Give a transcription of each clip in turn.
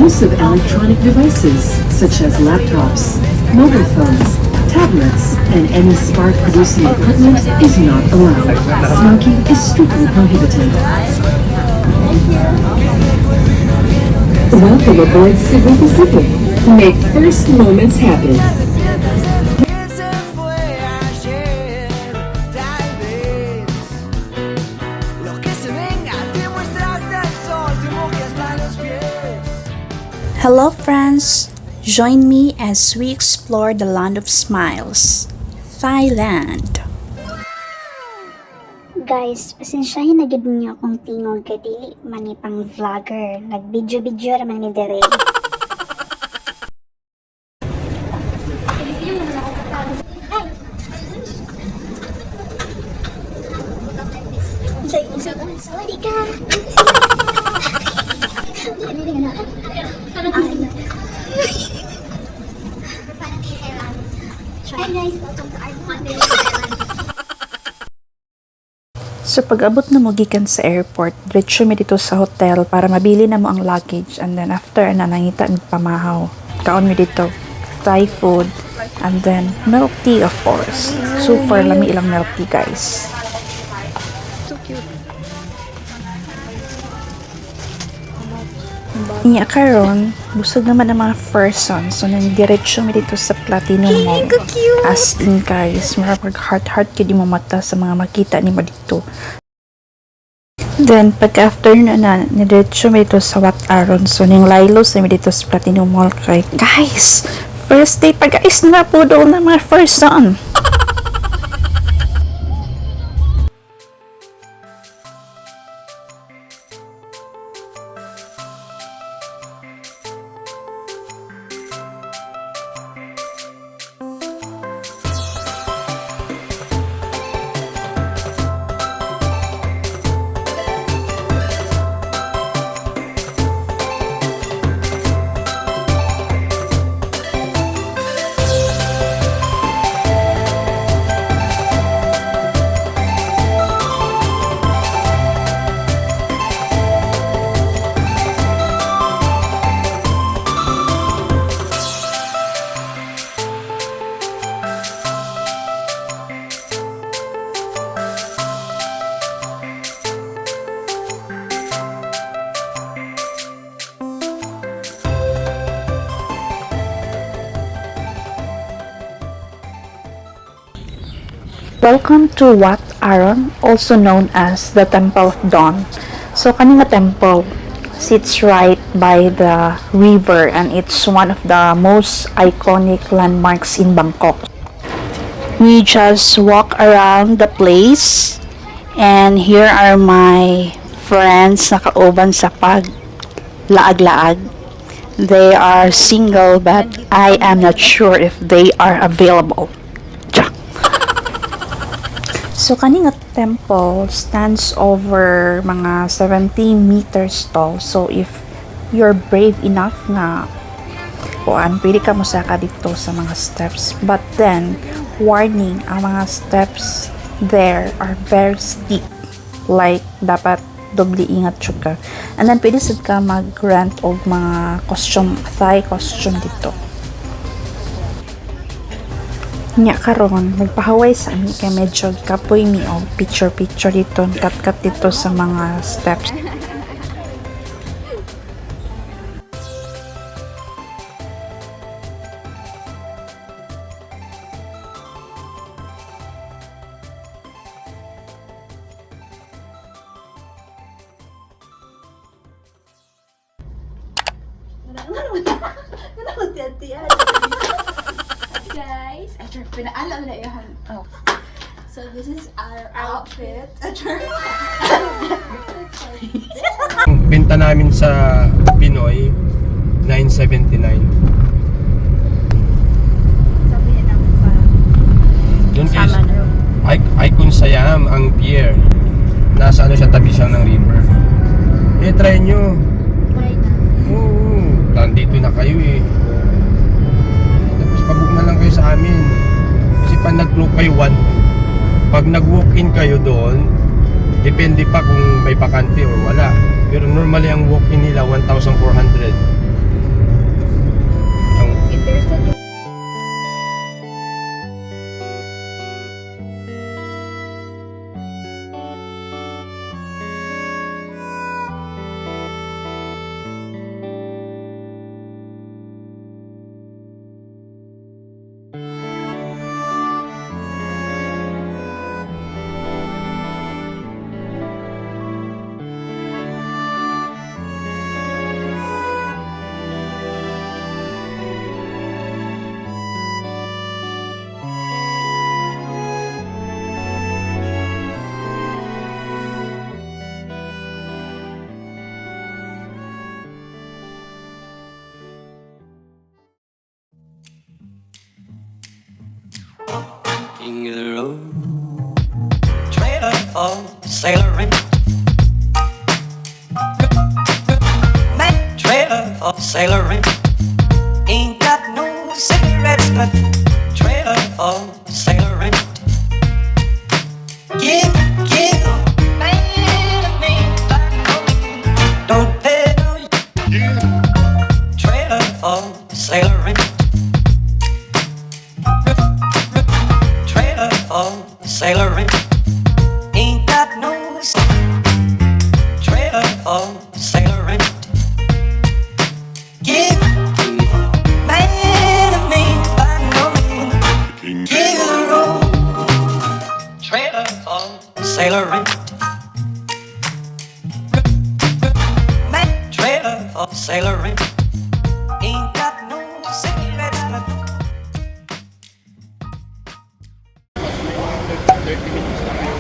use of electronic devices such as laptops, mobile phones, tablets, and any spark-producing equipment is not allowed. Smoking is strictly prohibited. Welcome aboard Cebu Pacific. Make first moments happen. Hello friends! Join me as we explore the land of smiles, Thailand. Guys, pasensyahin na gid niyo akong tingog kay dili man ni pang vlogger. Nag-video raman ni dere. Sawadee ka. Hi guys, welcome to our Monday. So pag-abot na mo gikan sa airport, diretso mi dito sa hotel para mabili na mo ang luggage, and then after na nangita mi pamahaw. Kaon mi dito Thai food and then milk tea, of course. Super lami ilang milk tea, guys. So cute. Inya karon, busog naman ang mga person, so nang diretso mi dito sa Platinum Mall. As in guys, marapag heart kidi mo mata sa mga makita ni mo dito. Then pag after na diretso mi dito sa Wat Arun, so ning laylo sa mi dito sa Platinum Mall kay guys. First day pa guys, na pudol na mga person. Welcome to Wat Arun, also known as the Temple of Dawn. So kanina temple sits right by the river and it's one of the most iconic landmarks in Bangkok. We just walk around the place and here are my friends na kauban sa paglaag-laag. They are single but I am not sure if they are available. So kaning temple stands over mga 70 meters tall. So if you're brave enough nga pwede ka mosaka dito sa mga steps. But then, warning, ang mga steps there are very steep. Like, dapat doble ingat jud ka. And then pwede sad ka mag-rent og mga costume, Thai costume dito. Nya karon magpahaway sa ami kay medyo kapoy mi og picture dito, cut dito sa mga steps. Guys, pinaalam na yan. Oh. So this is our outfit. Benta namin sa Pinoy, 979. Sabihin namin pa. Doon guys, Icon Siam ang pier. Nasa ano siya, tabi siya ng river. Try nyo. Try na. Oo, nandito na kayo eh. Tapos pabuk na lang kayo sa amin. Kasi pag nag-group kayo, pag nag-walk-in kayo doon, depende pa kung may bakante or wala. Pero normally ang walk-in nila 1,400. There's a King of the road, trailer for sailoring, man, trailer for sailoring. Ain't got no cigarettes, but trailer for sailoring. Give, man, me, don't pay no. Trailer for sailoring. Sailoring, ain't got no trailer for sailoring. Give man of me, by no mean, king of the road, trailer for sailoring. Man, trailer for sailoring, ain't got no cigarettes, but 30 minutes na kayo.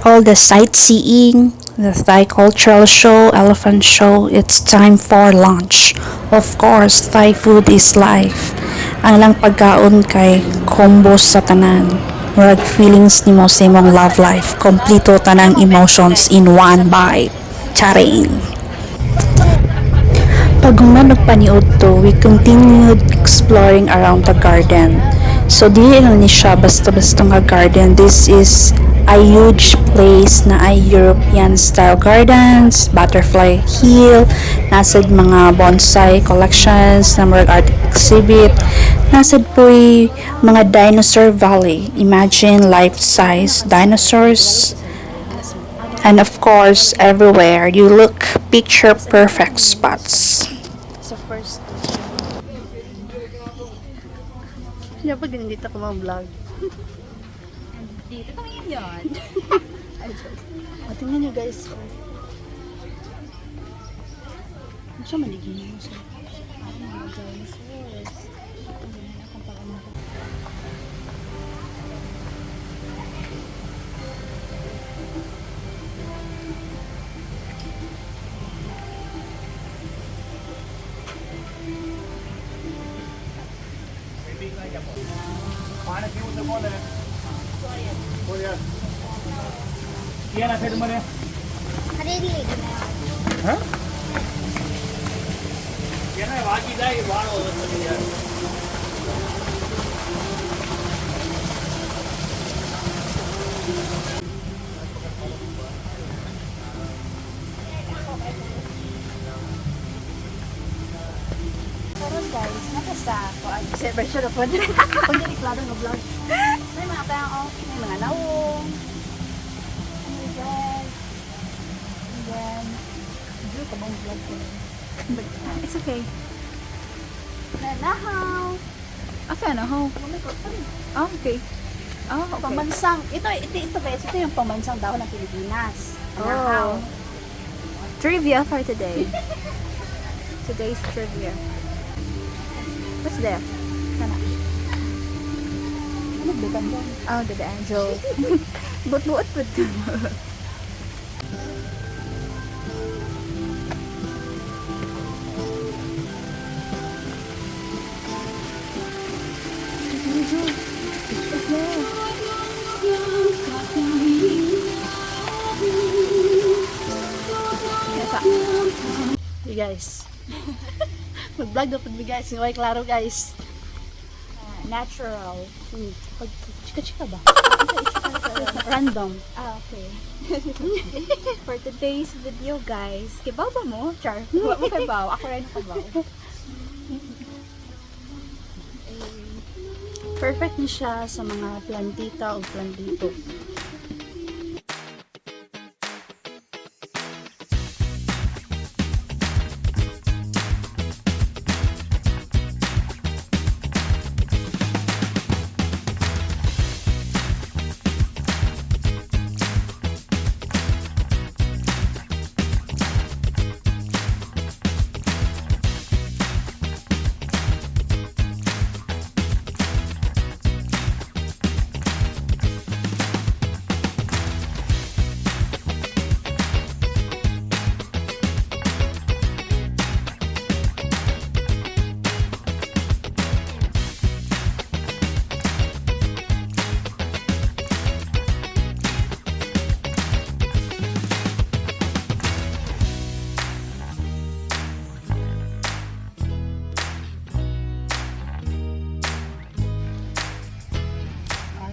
all the sightseeing, the Thai cultural show, elephant show, it's time for lunch. Of course, Thai food is life. Ang lang pagkaon kay combo sa tanan. Murag feelings nimo sa imong love life. Kompleto tanang emotions in one bite. Charing! Pag human nagpaniud to, we continued exploring around the garden. So, dili lang ni siya basta-basta nga garden. This is a huge place na ay European-style gardens, butterfly hill, nasad mga bonsai collections, na mga art exhibit, nasad po'y mga dinosaur valley. Imagine life-size dinosaurs. And of course, everywhere you look, picture perfect spots. Sa first Kaya pag nandito ko mga vlog. Dito kami yun. O, tingnan nyo guys. Ano siya maligin mo siya? Karon guys, nakasa ako. Celebration ako. Kung hindi klaro ng vlog. May mga tao, may mga naong. Ano guys? And then, Hindi ka bang vlog ko? it's okay. Nanahaw. Okay, ano ho? Ah, okay. Ah, okay. Pamansang, ito guys, ito yung pamansang dahon ng Pilipinas. Nanahaw. Oh. Trivia for today. Today's trivia. What's there? Sana. Ano ba ganda? Oh, the angel. Buot-buot po ito. Hey guys. Mag-vlog na po guys. Ngayon klaro guys. Natural. Pag chika-chika ba? Random. Ah, okay. For today's video, guys, kibaw ba mo? Char. Huwag mo kibaw. Ako rin kibaw. Perfect niya siya sa mga plantita o plantito.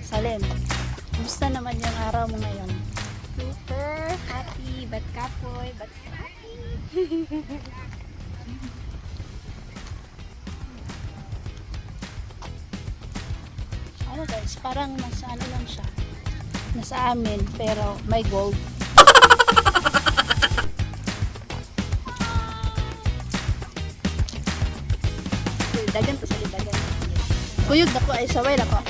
Salim, kumusta naman yung araw mo ngayon? Super happy, but kapoy, but happy. Ano guys, parang nasa ano lang siya. Nasa amin, pero may gold. Dagan to sa dagan. Kuyog na ko ay saway na ko.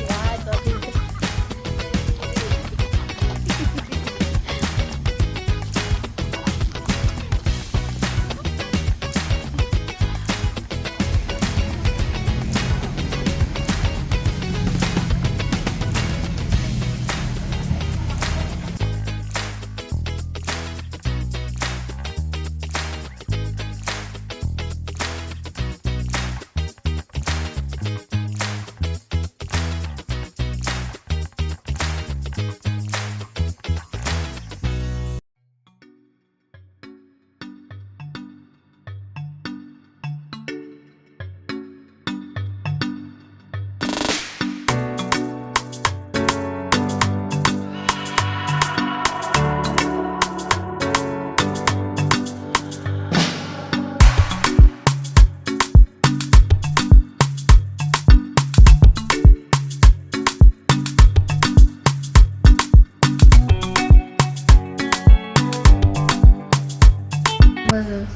number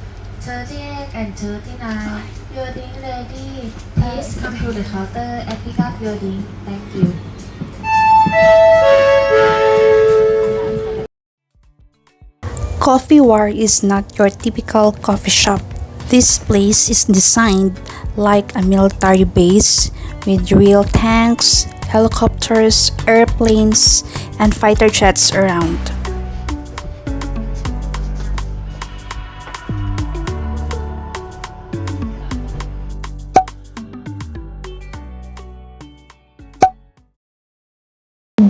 38 and 39. Your drink ready. Please come to the counter and pick up your drink. Thank you. Coffee War is not your typical coffee shop. This place is designed like a military base with real tanks, helicopters, airplanes, and fighter jets around.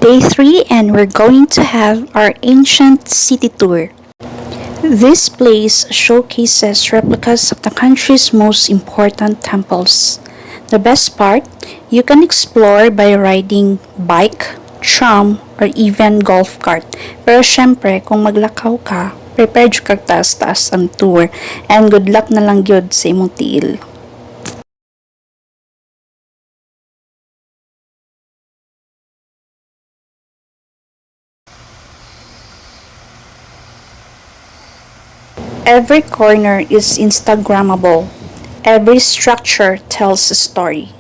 Day 3 and we're going to have our ancient city tour. This place showcases replicas of the country's most important temples. The best part, you can explore by riding bike, tram, or even golf cart. Pero syempre, kung maglakaw ka, prepare jud kag taas-taas ang tour and good luck na lang gyud sa imong tiil. Every corner is Instagrammable. Every structure tells a story.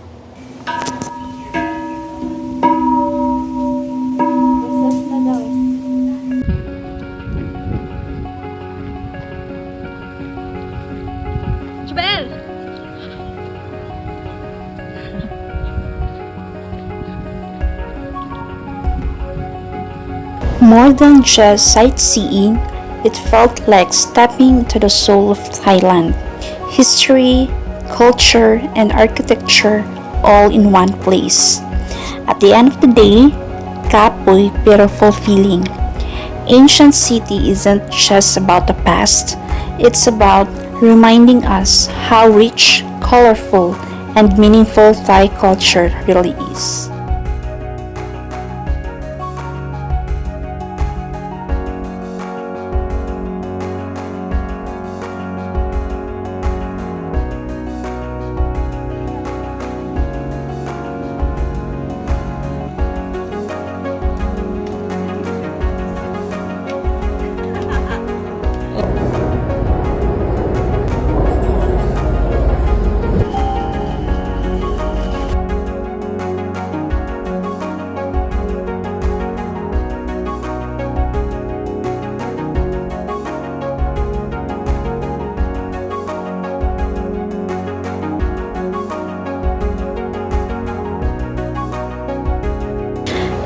More than just sightseeing, it felt like stepping into the soul of Thailand. History, culture, and architecture all in one place. At the end of the day, kapoy pero fulfilling. Ancient city isn't just about the past, it's about reminding us how rich, colorful, and meaningful Thai culture really is.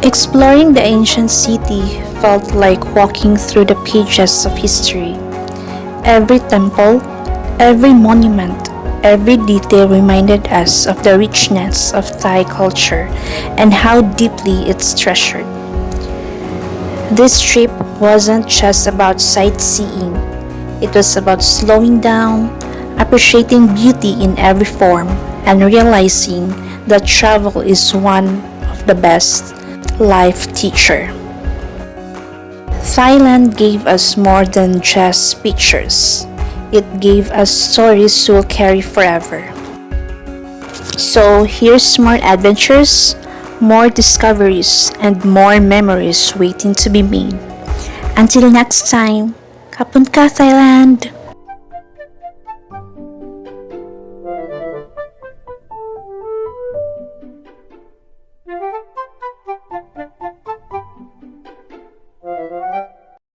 Exploring the ancient city felt like walking through the pages of history. Every temple, every monument, every detail reminded us of the richness of Thai culture and how deeply it's treasured. This trip wasn't just about sightseeing, it was about slowing down, appreciating beauty in every form, and realizing that travel is one of the best life teacher. Thailand gave us more than just pictures. It gave us stories we'll carry forever. So here's more adventures, more discoveries, and more memories waiting to be made. Until next time, Kapun ka Thailand!